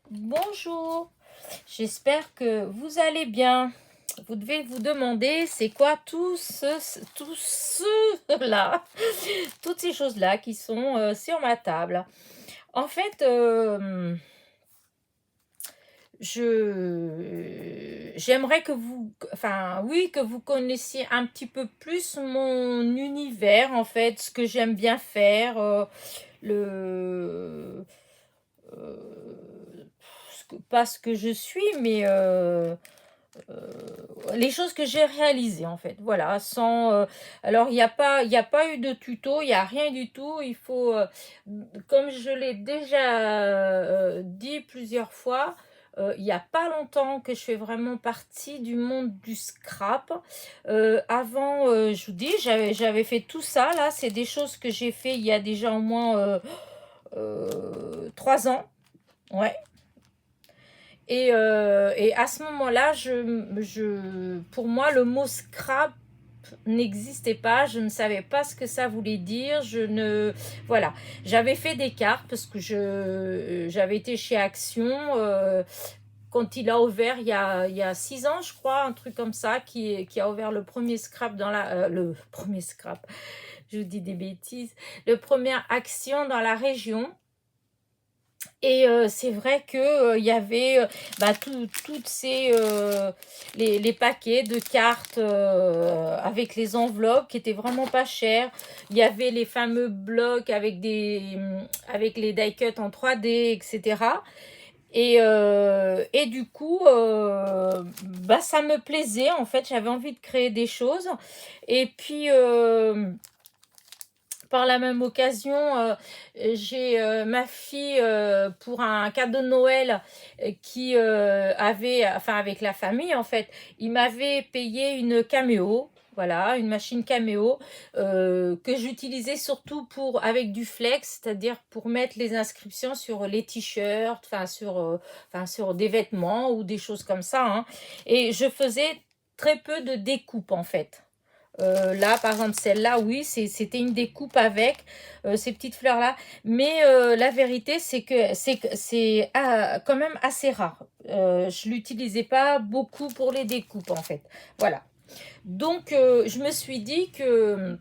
Bonjour, j'espère que vous allez bien. Vous devez vous demander, c'est quoi tout cela, toutes ces choses-là qui sont sur ma table. En fait, j'aimerais que vous, enfin oui, que vous connaissiez un petit peu plus mon univers, en fait, ce que j'aime bien faire, le, pas ce que je suis, mais les choses que j'ai réalisées en fait. Voilà, sans. Alors il y a pas eu de tuto, il y a rien du tout. Il faut, comme je l'ai déjà dit plusieurs fois. Il n'y a pas longtemps que je fais vraiment partie du monde du scrap. Avant, je vous dis, j'avais fait tout ça. Là, c'est des choses que j'ai fait il y a déjà au moins 3 ans. Ouais. Et à ce moment-là, pour moi, le mot scrap n'existait pas. Je ne savais pas ce que ça voulait dire. Voilà. J'avais fait des cartes parce que j'avais été chez Action quand il a ouvert il y a 6 ans, je crois, un truc comme ça, qui a ouvert le premier scrap le premier scrap. Je vous dis des bêtises. Le première Action dans la région. Et c'est vrai que il y avait toutes ces les paquets de cartes avec les enveloppes qui étaient vraiment pas chères. Il y avait les fameux blocs avec les die cuts en 3D, etc. Et du coup, ça me plaisait en fait. J'avais envie de créer des choses. Et puis par la même occasion, j'ai ma fille pour un cadeau de Noël qui avait, enfin avec la famille en fait, il m'avait payé une caméo. Voilà, une machine caméo que j'utilisais surtout avec du flex, c'est-à-dire pour mettre les inscriptions sur les t-shirts, sur des vêtements ou des choses comme ça, hein. Et je faisais très peu de découpe en fait. Là, par exemple, celle-là, oui, c'était une découpe avec ces petites fleurs-là. Mais la vérité, c'est quand même assez rare. Je l'utilisais pas beaucoup pour les découpes, en fait. Voilà. Donc, je me suis dit que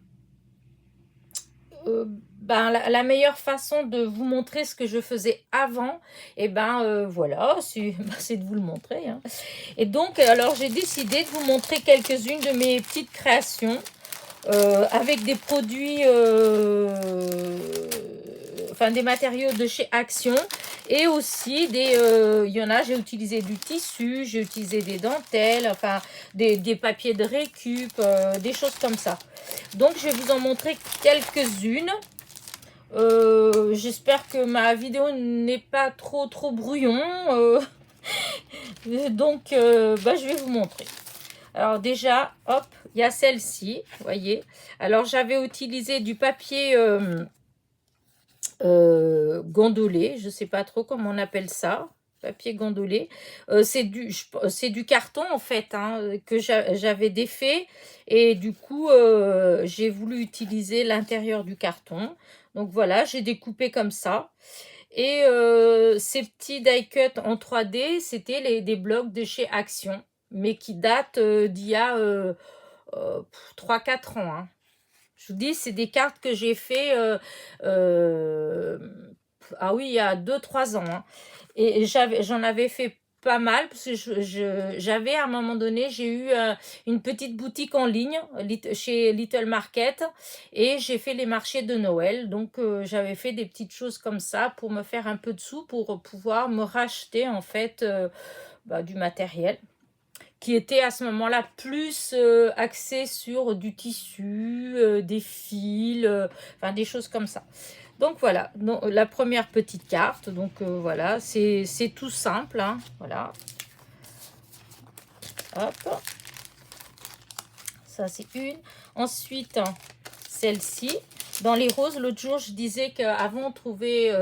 la meilleure façon de vous montrer ce que je faisais avant, et voilà, c'est de vous le montrer, hein. Et donc, alors, j'ai décidé de vous montrer quelques-unes de mes petites créations avec des produits, enfin des matériaux de chez Action et aussi il y en a, j'ai utilisé du tissu, j'ai utilisé des dentelles, enfin des papiers de récup, des choses comme ça. Donc je vais vous en montrer quelques-unes. J'espère que ma vidéo n'est pas trop brouillon. Donc je vais vous montrer. Alors déjà, hop, il y a celle-ci, vous voyez. Alors j'avais utilisé du papier gondolé, je ne sais pas trop comment on appelle ça, papier gondolé. C'est du carton en fait, hein, que j'avais défait et du coup j'ai voulu utiliser l'intérieur du carton. Donc voilà, j'ai découpé comme ça. Et ces petits die cuts en 3D, c'était des blocs de chez Action, mais qui datent d'il y a 3-4 ans, hein. Je vous dis, c'est des cartes que j'ai fait euh, ah oui, il y a 2-3 ans, hein. Et j'en avais fait pas mal parce que j'avais à un moment donné, j'ai eu une petite boutique en ligne chez Little Market et j'ai fait les marchés de Noël. Donc j'avais fait des petites choses comme ça pour me faire un peu de sous pour pouvoir me racheter en fait du matériel qui était à ce moment-là plus axé sur du tissu, des fils, enfin des choses comme ça. Donc voilà, donc, la première petite carte, donc voilà, c'est tout simple, hein, voilà. Hop, ça c'est une. Ensuite, celle-ci. Dans les roses, l'autre jour, je disais qu'avant, on trouvait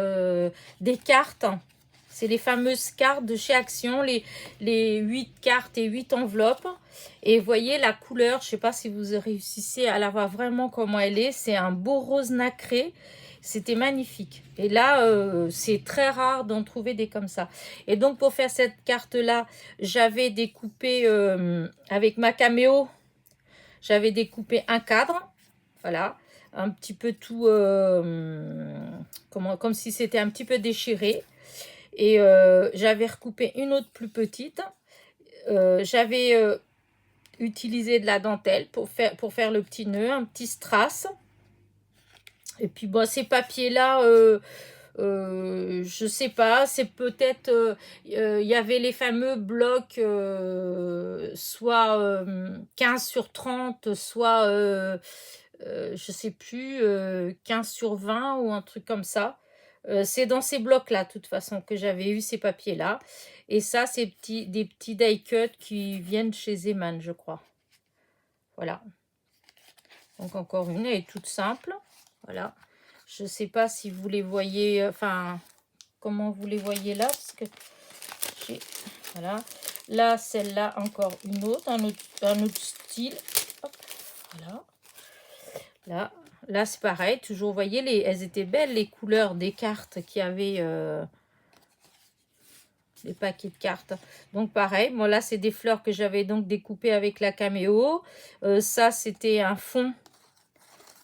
des cartes. C'est les fameuses cartes de chez Action, les 8 cartes et 8 enveloppes. Et vous voyez la couleur, je ne sais pas si vous réussissez à la voir vraiment comment elle est. C'est un beau rose nacré. C'était magnifique. Et là, c'est très rare d'en trouver des comme ça. Et donc, pour faire cette carte-là, j'avais découpé avec ma caméo, j'avais découpé un cadre. Voilà. Un petit peu tout, comme si c'était un petit peu déchiré. Et j'avais recoupé une autre plus petite. J'avais utilisé de la dentelle pour faire le petit nœud, un petit strass. Et puis bon, ces papiers-là, je sais pas, c'est peut-être, il y avait les fameux blocs, soit 15 sur 30, soit, je sais plus, 15 sur 20 ou un truc comme ça. C'est dans ces blocs-là, de toute façon, que j'avais eu ces papiers-là. Et ça, c'est des petits die cuts qui viennent chez Zeman, je crois. Voilà. Donc encore une, elle est toute simple. Voilà. Je sais pas si vous les voyez, enfin, comment vous les voyez là, parce que j'ai, voilà. Là, celle-là, encore une autre, un autre style. Hop, voilà. Là, c'est pareil, toujours, vous voyez, elles étaient belles, les couleurs des cartes qui avaient, les paquets de cartes. Donc pareil, moi là, c'est des fleurs que j'avais donc découpées avec la caméo. Ça, c'était un fond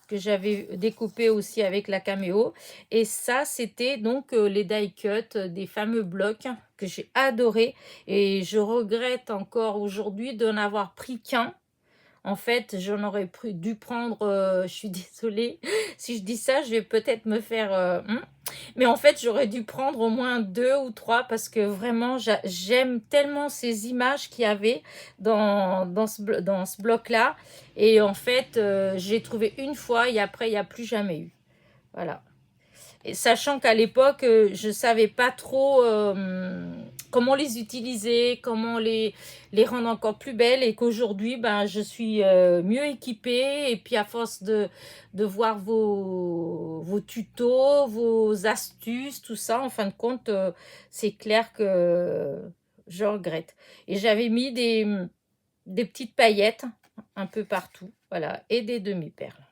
que j'avais découpé aussi avec la caméo. Et ça, c'était donc les die cuts des fameux blocs que j'ai adoré. Et je regrette encore aujourd'hui de n'avoir pris qu'un. En fait, j'en aurais dû prendre, je suis désolée, si je dis ça, je vais peut-être me faire... Mais en fait, j'aurais dû prendre au moins 2 ou 3 parce que vraiment, j'aime tellement ces images qu'il y avait dans ce bloc-là. Et en fait, j'ai trouvé une fois et après, il n'y a plus jamais eu. Voilà. Et sachant qu'à l'époque, je ne savais pas trop comment les utiliser, comment les rendre encore plus belles, et qu'aujourd'hui, ben, je suis mieux équipée. Et puis, à force de voir vos tutos, vos astuces, tout ça, en fin de compte, c'est clair que je regrette. Et j'avais mis des petites paillettes un peu partout, voilà, et des demi-perles.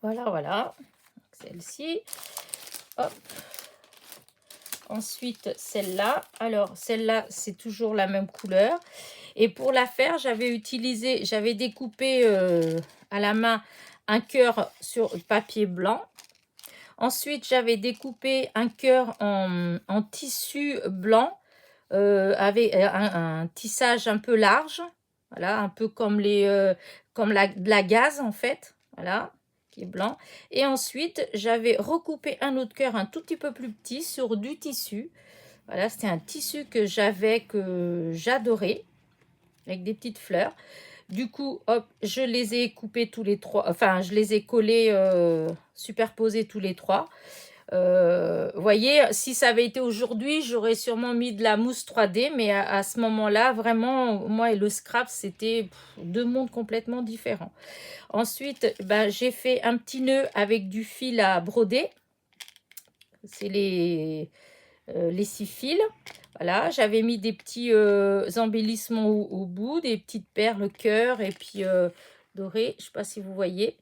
Voilà, voilà. Celle-ci. Hop. Ensuite, celle-là. Alors, celle-là, c'est toujours la même couleur. Et pour la faire, j'avais découpé à la main un cœur sur papier blanc. Ensuite, j'avais découpé un cœur en tissu blanc avec un tissage un peu large. Voilà, un peu comme comme la gaze en fait. Voilà, qui est blanc. Et ensuite, j'avais recoupé un autre cœur un tout petit peu plus petit sur du tissu. Voilà, c'était un tissu que j'adorais, avec des petites fleurs. Du coup, hop, je les ai coupés tous les trois, enfin, je les ai collés, superposés tous les trois. Vous voyez, si ça avait été aujourd'hui, j'aurais sûrement mis de la mousse 3D, mais à ce moment-là, vraiment, moi et le scrap, c'était deux mondes complètement différents. Ensuite, ben, j'ai fait un petit nœud avec du fil à broder. C'est les 6 fils. Voilà, j'avais mis des petits embellissements au bout, des petites perles cœur et puis dorées, je ne sais pas si vous voyez.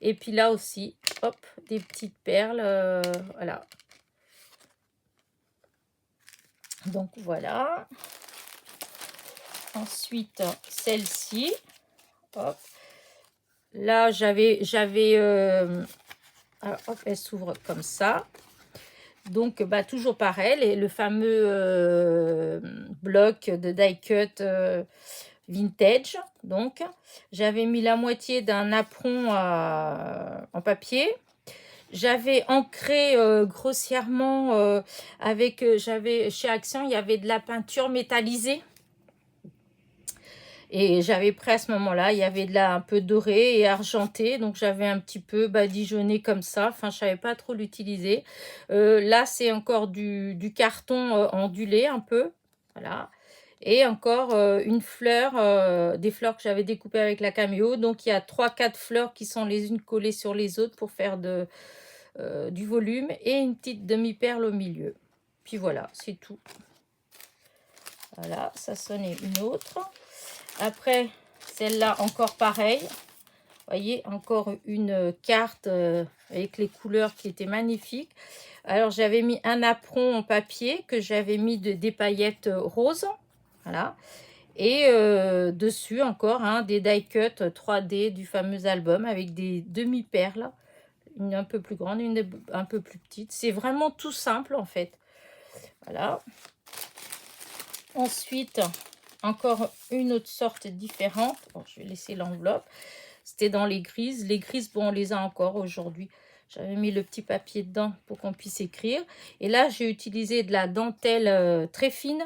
Et puis là aussi, hop, des petites perles, voilà. Donc voilà. Ensuite, celle-ci, hop. Là, alors, hop, elle s'ouvre comme ça. Donc, bah, toujours pareil, le fameux bloc de die cut vintage. Donc, j'avais mis la moitié d'un apron en papier. J'avais ancré grossièrement chez Action, il y avait de la peinture métallisée. Et j'avais pris à ce moment-là, il y avait un peu doré et argenté, donc j'avais un petit peu badigeonné comme ça. Enfin, je savais pas trop l'utiliser. Là, c'est encore du carton ondulé un peu, voilà. Et encore une fleur, des fleurs que j'avais découpées avec la caméo. Donc, il y a 3-4 fleurs qui sont les unes collées sur les autres pour faire du volume et une petite demi-perle au milieu. Puis voilà, c'est tout. Voilà, ça sonnait une autre. Après, celle-là, encore pareil. Voyez, encore une carte avec les couleurs qui étaient magnifiques. Alors, j'avais mis un apron en papier que j'avais mis des paillettes roses. Voilà. Et dessus, encore des die-cut 3D du fameux album avec des demi-perles. Une un peu plus grande, une un peu plus petite. C'est vraiment tout simple, en fait. Voilà. Ensuite, encore une autre sorte différente. Bon, je vais laisser l'enveloppe. C'était dans les grises. Les grises, bon, on les a encore aujourd'hui. J'avais mis le petit papier dedans pour qu'on puisse écrire. Et là, j'ai utilisé de la dentelle très fine,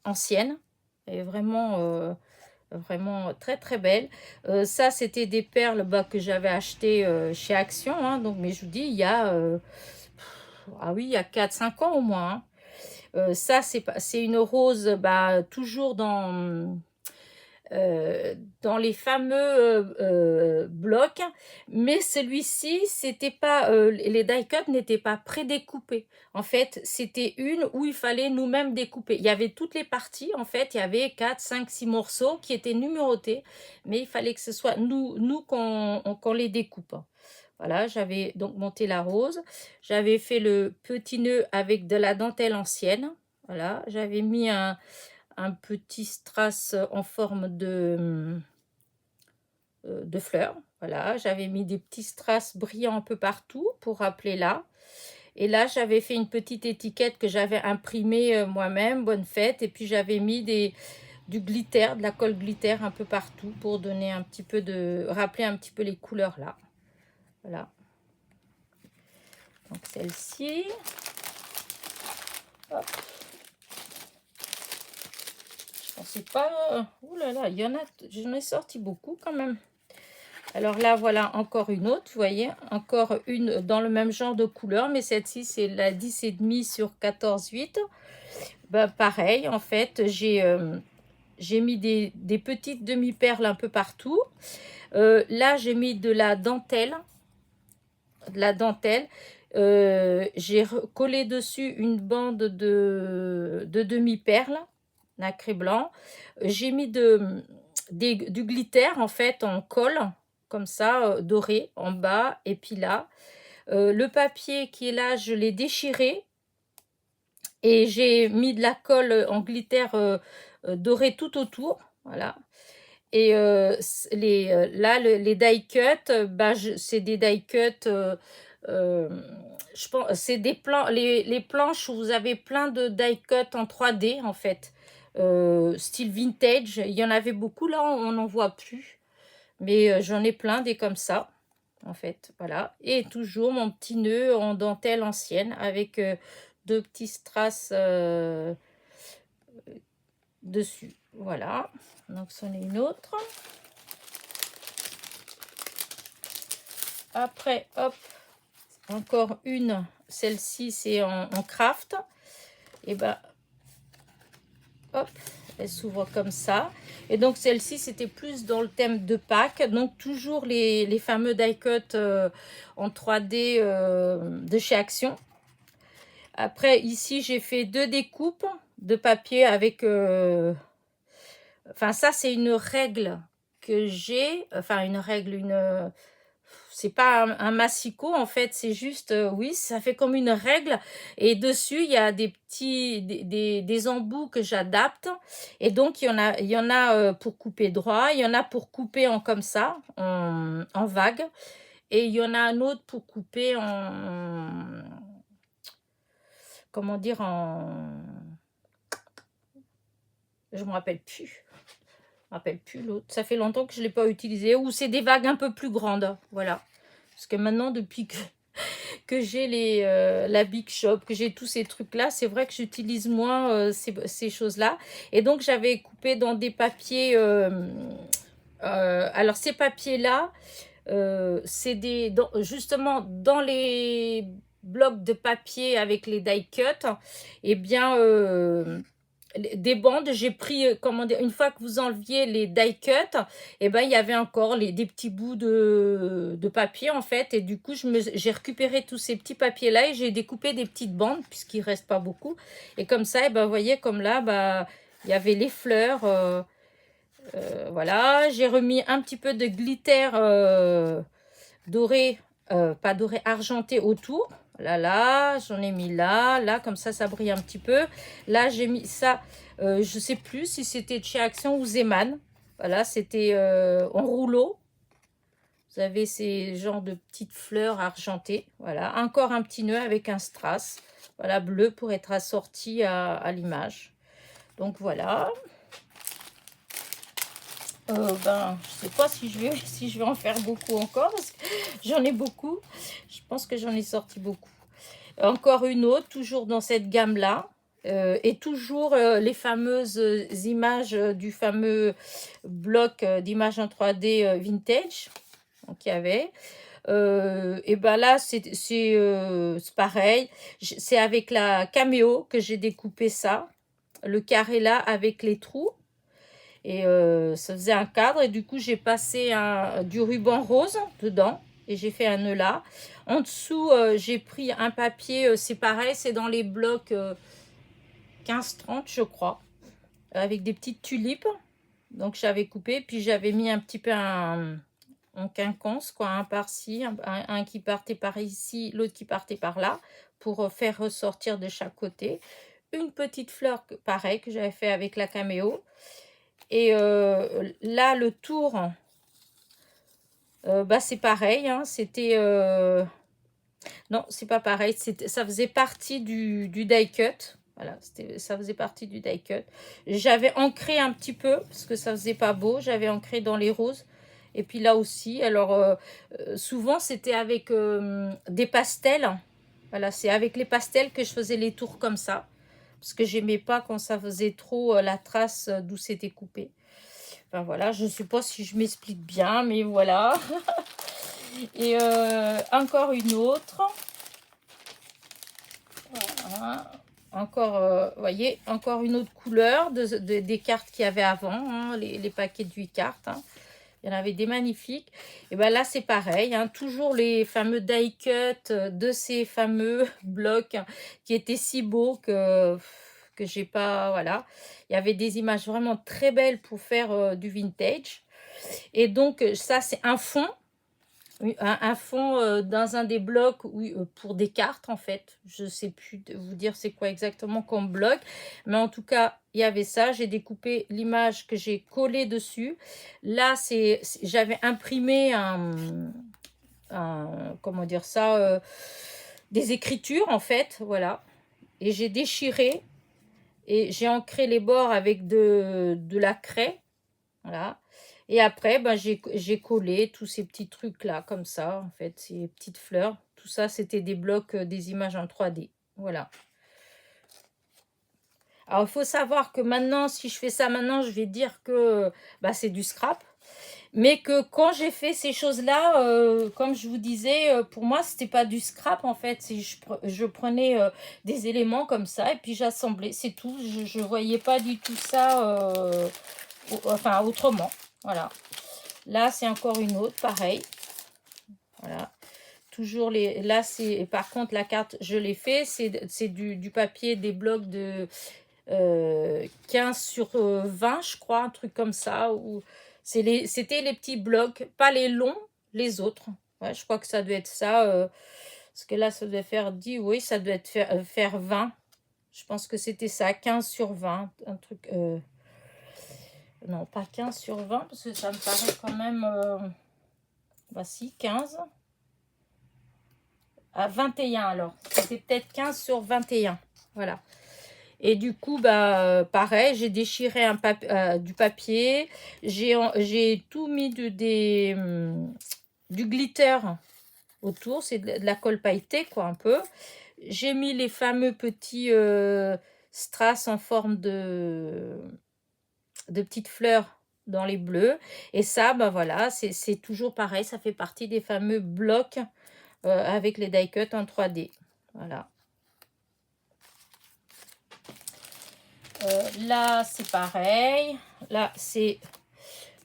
ancienne. Et vraiment, vraiment très, très belle. Ça, c'était des perles que j'avais achetées chez Action. Hein, donc, mais je vous dis, il y a... ah oui, il y a 4-5 ans au moins. Hein. Ça, c'est une rose toujours dans les fameux blocs, mais celui-ci, c'était pas les die cut n'étaient pas prédécoupés. En fait, c'était une où il fallait nous-mêmes découper. Il y avait toutes les parties, en fait, il y avait 4, 5, 6 morceaux qui étaient numérotés, mais il fallait que ce soit nous qu'on les découpe. Voilà, j'avais donc monté la rose. J'avais fait le petit nœud avec de la dentelle ancienne. Voilà, j'avais mis un petit strass en forme de fleurs. Voilà, j'avais mis des petits strass brillants un peu partout pour rappeler là. Et là, j'avais fait une petite étiquette que j'avais imprimée moi-même, bonne fête. Et puis, j'avais mis du glitter, de la colle glitter un peu partout pour donner un petit peu rappeler un petit peu les couleurs là. Voilà. Donc, celle-ci. Hop. Je pensais pas... Ouh là là, il y en a... J'en ai sorti beaucoup quand même. Alors là, voilà encore une autre, vous voyez, encore une dans le même genre de couleur, mais cette-ci, c'est la 10,5 sur 14,8. Pareil, en fait, j'ai mis des petites demi-perles un peu partout. Là, j'ai mis de la dentelle. J'ai collé dessus une bande de demi-perles, nacré blanc. J'ai mis du glitter, en fait, en colle, comme ça, doré, en bas, et puis là. Le papier qui est là, je l'ai déchiré. Et j'ai mis de la colle en glitter doré tout autour. Voilà. Et là, les die cut, c'est des die cut... je pense c'est des plans, les planches où vous avez plein de die cut en 3D en fait, style vintage. Il y en avait beaucoup, là on n'en voit plus, mais j'en ai plein des comme ça en fait. Voilà, et toujours mon petit nœud en dentelle ancienne avec deux petits strass dessus. Voilà, donc c'en est une autre. Après, hop, encore une. Celle-ci, c'est en craft. Et hop, elle s'ouvre comme ça. Et donc, celle-ci, c'était plus dans le thème de Pâques. Donc, toujours les fameux die-cut en 3D de chez Action. Après, ici, j'ai fait 2 découpes de papier avec... Enfin, ça, c'est une règle que j'ai. Enfin, une règle, c'est pas un massicot, en fait, c'est juste, oui, ça fait comme une règle. Et dessus, il y a des petits, des embouts que j'adapte. Et donc, il y en a pour couper droit, il y en a pour couper comme ça, en vague. Et il y en a un autre pour couper comment dire, je me rappelle plus. Je me rappelle plus l'autre. Ça fait longtemps que je ne l'ai pas utilisé. Ou c'est des vagues un peu plus grandes. Voilà. Parce que maintenant, depuis que j'ai la Big Shop, que j'ai tous ces trucs-là, c'est vrai que j'utilise moins ces choses-là. Et donc, j'avais coupé dans des papiers... alors, ces papiers-là, c'est justement dans les blocs de papier avec les die cut, eh bien... des bandes, j'ai pris, comment dire, une fois que vous enleviez les die cut, et il y avait encore des petits bouts de papier en fait, et du coup j'ai récupéré tous ces petits papiers là et j'ai découpé des petites bandes puisqu'il reste pas beaucoup, et comme ça, vous voyez, comme là, il y avait les fleurs, Voilà, j'ai remis un petit peu de glitter doré, pas doré, argenté autour. Là, j'en ai mis là, comme ça brille un petit peu. Là, j'ai mis ça, je sais plus si c'était de chez Action ou Zeman. Voilà, c'était en rouleau. Vous avez ces genres de petites fleurs argentées. Voilà, encore un petit nœud avec un strass. Voilà, bleu pour être assorti à l'image. Donc voilà. Je sais pas si je vais en faire beaucoup encore parce que j'en ai beaucoup. Je pense que j'en ai sorti beaucoup. Encore une autre, toujours dans cette gamme-là. Et toujours les fameuses images du fameux bloc d'images en 3D vintage. Donc il y avait. Et ben là, c'est pareil. C'est avec la caméo que j'ai découpé ça. Le carré là avec les trous. Et ça faisait un cadre. Et du coup, j'ai passé du ruban rose dedans. Et j'ai fait un nœud là. En dessous, j'ai pris un papier. C'est pareil, c'est dans les blocs 15-30, je crois. Avec des petites tulipes. Donc, j'avais coupé. Puis, j'avais mis un petit peu en quinconce, quoi. Un par-ci, un qui partait par ici, l'autre qui partait par là. Pour faire ressortir de chaque côté. Une petite fleur, pareil, que j'avais fait avec la caméo. Et là, le tour, c'est pareil. Hein, c'était... Non, c'est pas pareil. Ça faisait partie du die cut. Voilà, ça faisait partie du die cut. J'avais ancré un petit peu, parce que ça faisait pas beau. J'avais ancré dans les roses. Et puis là aussi, alors souvent, c'était avec des pastels. Voilà, c'est avec les pastels que je faisais les tours comme ça. Parce que j'aimais pas quand ça faisait trop la trace d'où c'était coupé. Enfin voilà, je ne sais pas si je m'explique bien, mais voilà. Et encore une autre. Voilà. Encore, voyez, encore une autre couleur des cartes qu'il y avait avant, hein, les paquets de 8 cartes. Hein. Il y en avait des magnifiques. Et bien là, c'est pareil. Hein, toujours les fameux die cut de ces fameux blocs qui étaient si beaux que j'ai pas... Voilà. Il y avait des images vraiment très belles pour faire du vintage. Et donc, ça, c'est un fond. Un fond dans un des blocs pour des cartes, en fait. Je ne sais plus vous dire c'est quoi exactement comme bloc. Mais en tout cas, il y avait ça. J'ai découpé l'image que j'ai collée dessus. Là, j'avais imprimé comment dire ça, des écritures, en fait. Voilà. Et j'ai déchiré. Et j'ai ancré les bords avec de la craie. Voilà. Et après, j'ai collé tous ces petits trucs-là, comme ça, en fait, ces petites fleurs. Tout ça, c'était des blocs, des images en 3D. Voilà. Alors, il faut savoir que maintenant, si je fais ça maintenant, je vais dire que c'est du scrap. Mais que quand j'ai fait ces choses-là, comme je vous disais, pour moi, c'était pas du scrap, en fait. Je prenais des éléments comme ça et puis j'assemblais, c'est tout. Je voyais pas du tout ça, enfin, autrement. Voilà. Là, c'est encore une autre, pareil. Voilà. Toujours les... Là, c'est... Par contre, la carte, je l'ai fait. C'est du papier, des blocs de 15 sur 20, je crois. Un truc comme ça. C'était les petits blocs. Pas les longs, les autres. Ouais, je crois que ça doit être ça. Parce que là, ça doit faire 10. Oui, ça doit être faire 20. Je pense que c'était ça. 15 sur 20. Un truc... Non, pas 15 sur 20, parce que ça me paraît quand même... voici, 15. À 21 alors. C'était peut-être 15 sur 21. Voilà. Et du coup, pareil, j'ai déchiré du papier. J'ai tout mis du glitter autour. C'est de la colle pailletée, quoi, un peu. J'ai mis les fameux petits strass en forme de petites fleurs dans les bleus. Et ça, voilà, c'est toujours pareil. Ça fait partie des fameux blocs avec les die cut en 3D. Voilà. Là, c'est pareil. Là, c'est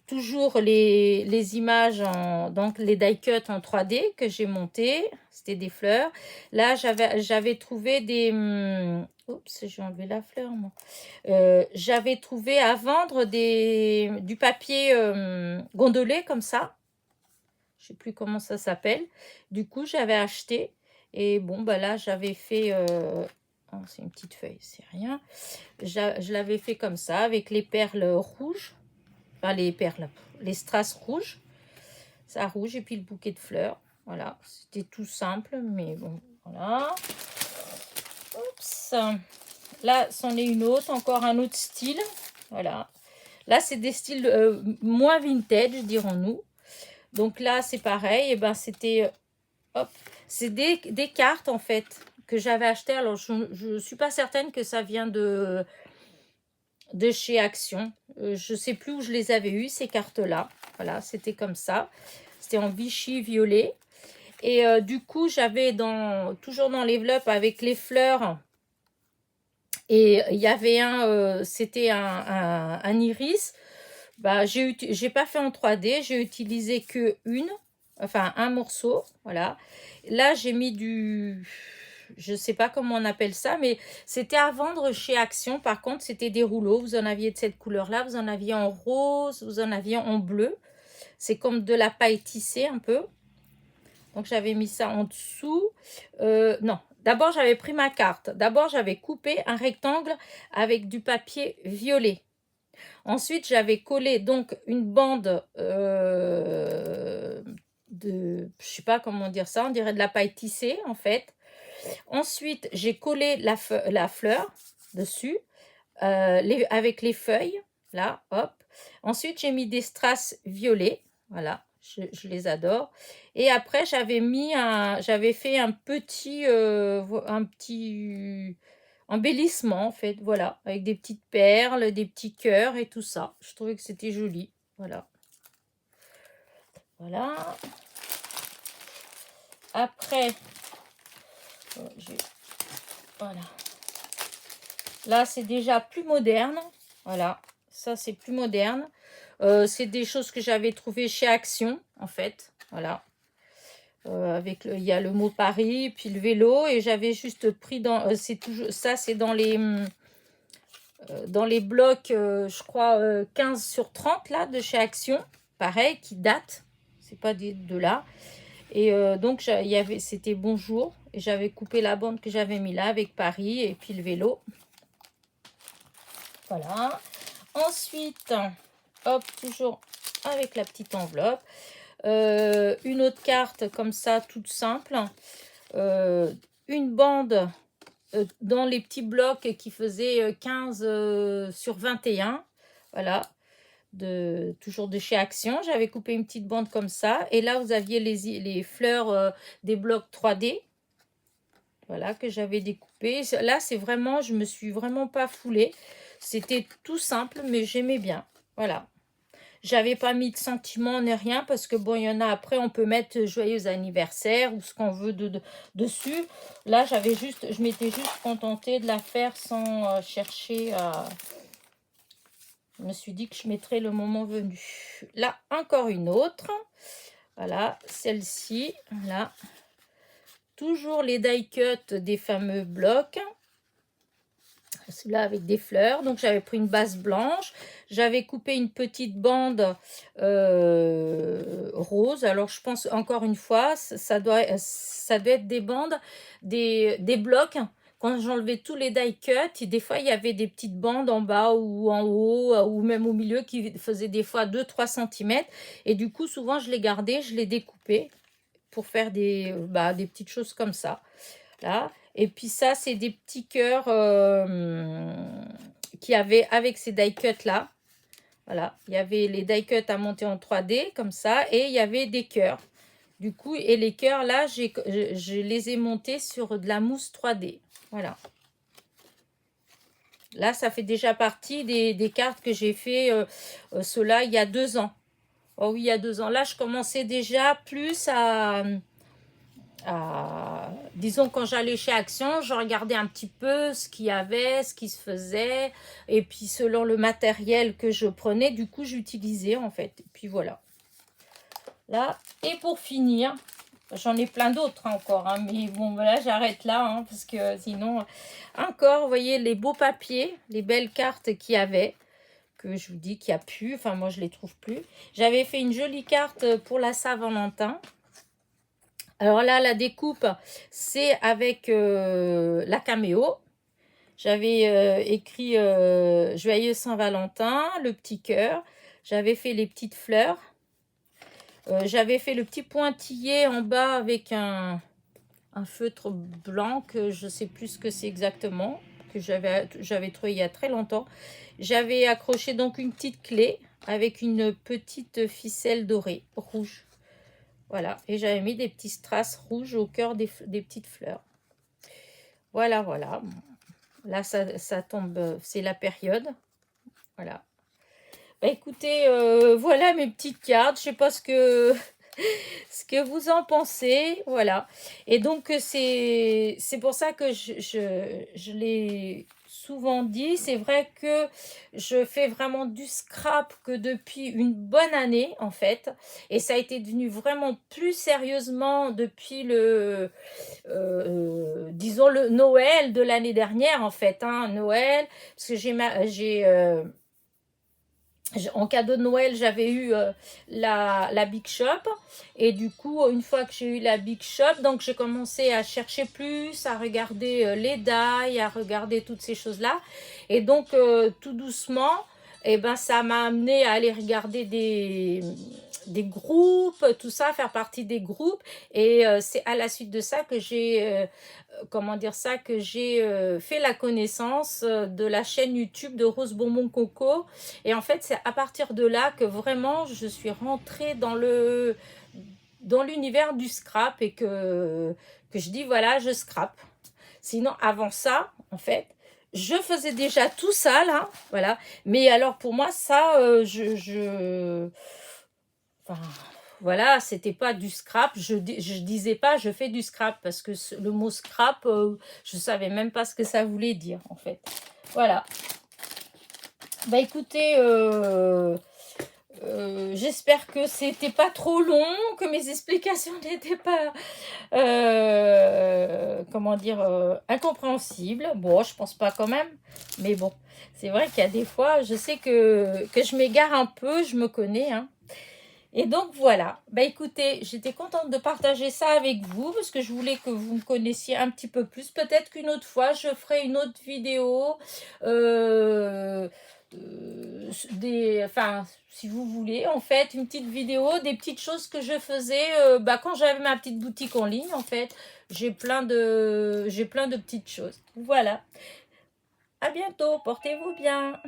toujours les images, donc les die cut en 3D que j'ai monté. C'était des fleurs. Là, j'avais trouvé des... oups, j'ai enlevé la fleur, moi. J'avais trouvé à vendre du papier gondolé comme ça. Je sais plus comment ça s'appelle. Du coup, j'avais acheté. Et bon, bah là, j'avais fait... oh, c'est une petite feuille, c'est rien. Je l'avais fait comme ça, avec les perles rouges. Enfin, les perles, les strass rouges. Ça rouge, et puis le bouquet de fleurs. Voilà, c'était tout simple, mais bon, voilà. Oups. Là, c'en est une autre, encore un autre style. Voilà. Là, c'est des styles moins vintage, dirons-nous. Donc là, c'est pareil. Et ben, c'était... hop. C'est des cartes, en fait, que j'avais achetées. Alors, je ne suis pas certaine que ça vient de chez Action. Je ne sais plus où je les avais eues, ces cartes-là. Voilà, c'était comme ça. C'était en Vichy violet. Et du coup, j'avais toujours dans l'enveloppe avec les fleurs. Et il y avait c'était un iris. Bah, j'ai pas fait en 3D, j'ai utilisé un morceau. Voilà. Là, j'ai mis je sais pas comment on appelle ça, mais c'était à vendre chez Action. Par contre, c'était des rouleaux. Vous en aviez de cette couleur-là, vous en aviez en rose, vous en aviez en bleu. C'est comme de la paille tissée un peu. Donc, j'avais mis ça en dessous. Non, d'abord, j'avais pris ma carte. D'abord, j'avais coupé un rectangle avec du papier violet. Ensuite, j'avais collé donc une bande je sais pas comment dire ça, on dirait de la paille tissée en fait. Ensuite, j'ai collé la fleur dessus avec les feuilles, là, hop. Ensuite, j'ai mis des strass violets, voilà, je les adore. Et après, j'avais fait un petit embellissement, en fait, voilà, avec des petites perles, des petits cœurs et tout ça. Je trouvais que c'était joli, voilà. Voilà. Après, voilà. Là, c'est déjà plus moderne. Voilà, ça, c'est plus moderne. C'est des choses que j'avais trouvées chez Action, en fait. Voilà. Il y a le mot Paris, puis le vélo. Et j'avais juste pris c'est toujours ça, c'est dans les blocs, je crois, 15 sur 30, là, de chez Action. Pareil, qui datent. C'est pas de là. Et donc, c'était Bonjour. Et j'avais coupé la bande que j'avais mis là avec Paris et puis le vélo. Voilà. Ensuite, hop, toujours avec la petite enveloppe. Une autre carte comme ça, toute simple. Une bande dans les petits blocs qui faisaient 15 sur 21. Voilà. Toujours de chez Action. J'avais coupé une petite bande comme ça. Et là, vous aviez les fleurs des blocs 3D. Voilà, que j'avais découpé. Là, c'est vraiment, je me suis vraiment pas foulée. C'était tout simple, mais j'aimais bien. Voilà. J'avais pas mis de sentiments ni rien parce que bon, il y en a après, on peut mettre joyeux anniversaire ou ce qu'on veut dessus. Là, je m'étais juste contentée de la faire sans chercher à... Je me suis dit que je mettrais le moment venu. Là, encore une autre. Voilà, celle-ci. Là. Toujours les die cut des fameux blocs. Celui-là avec des fleurs. Donc, j'avais pris une base blanche. J'avais coupé une petite bande rose. Alors, je pense, encore une fois, ça doit être des bandes, des blocs. Quand j'enlevais tous les die cut, des fois, il y avait des petites bandes en bas ou en haut ou même au milieu qui faisaient des fois 2-3 cm. Et du coup, souvent, je les gardais, je les découpais pour faire des petites choses comme ça. Là. Et puis ça, c'est des petits cœurs qu'il y avait avec ces die cuts là. Voilà, il y avait les die cuts à monter en 3D comme ça. Et il y avait des cœurs. Du coup, et les cœurs là, je les ai montés sur de la mousse 3D. Voilà. Là, ça fait déjà partie des cartes que j'ai fait, ceux-là, il y a 2 ans. Oh oui, il y a 2 ans. Là, je commençais déjà plus à disons, quand j'allais chez Action, je regardais un petit peu ce qu'il y avait, ce qui se faisait. Et puis, selon le matériel que je prenais, du coup, j'utilisais, en fait. Et puis, voilà. Là, et pour finir, j'en ai plein d'autres encore, hein, mais bon, voilà, j'arrête là, hein, parce que sinon, encore, vous voyez, les beaux papiers, les belles cartes qu'il y avait, que je vous dis qu'il n'y a plus, enfin, moi, je les trouve plus. J'avais fait une jolie carte pour la Saint-Valentin. Alors là, la découpe, c'est avec la caméo. J'avais écrit Joyeux Saint-Valentin, le petit cœur. J'avais fait les petites fleurs. J'avais fait le petit pointillé en bas avec un feutre blanc que je ne sais plus ce que c'est exactement, que j'avais trouvé il y a très longtemps. J'avais accroché donc une petite clé avec une petite ficelle dorée, rouge. Voilà, et j'avais mis des petits strass rouges au cœur des petites fleurs. Voilà, voilà. Là, ça tombe, c'est la période. Voilà. Bah, écoutez, voilà mes petites cartes. Je sais pas ce que vous en pensez. Voilà. Et donc, c'est pour ça que je l'ai souvent dit. C'est vrai que je fais vraiment du scrap que depuis une bonne année, en fait. Et ça a été devenu vraiment plus sérieusement depuis disons, le Noël de l'année dernière, en fait. Hein, Noël, parce que en cadeau de Noël, j'avais eu la Big Shop. Et du coup, une fois que j'ai eu la Big Shop, donc j'ai commencé à chercher plus, à regarder les die, à regarder toutes ces choses-là. Et donc, tout doucement, eh ben, ça m'a amené à aller regarder des groupes, tout ça, faire partie des groupes. Et c'est à la suite de ça que j'ai... comment dire ça, que j'ai fait la connaissance de la chaîne YouTube de Rose Bonbon Coco. Et en fait, c'est à partir de là que vraiment je suis rentrée dans l'univers du scrap et que je dis voilà, je scrape. Sinon, avant ça, en fait, je faisais déjà tout ça là, voilà. Mais alors pour moi, ça, enfin, voilà, c'était pas du scrap. Je disais pas je fais du scrap parce que le mot scrap, je savais même pas ce que ça voulait dire en fait. Voilà. Bah écoutez, j'espère que c'était pas trop long, que mes explications n'étaient pas, comment dire, incompréhensibles. Bon, je pense pas quand même, mais bon, c'est vrai qu'il y a des fois, je sais que je m'égare un peu, je me connais, hein. Et donc voilà, bah écoutez, j'étais contente de partager ça avec vous parce que je voulais que vous me connaissiez un petit peu plus. Peut-être qu'une autre fois, je ferai une autre vidéo, enfin, si vous voulez, en fait, une petite vidéo, des petites choses que je faisais quand j'avais ma petite boutique en ligne, en fait. J'ai plein de petites choses. Voilà. À bientôt, portez-vous bien.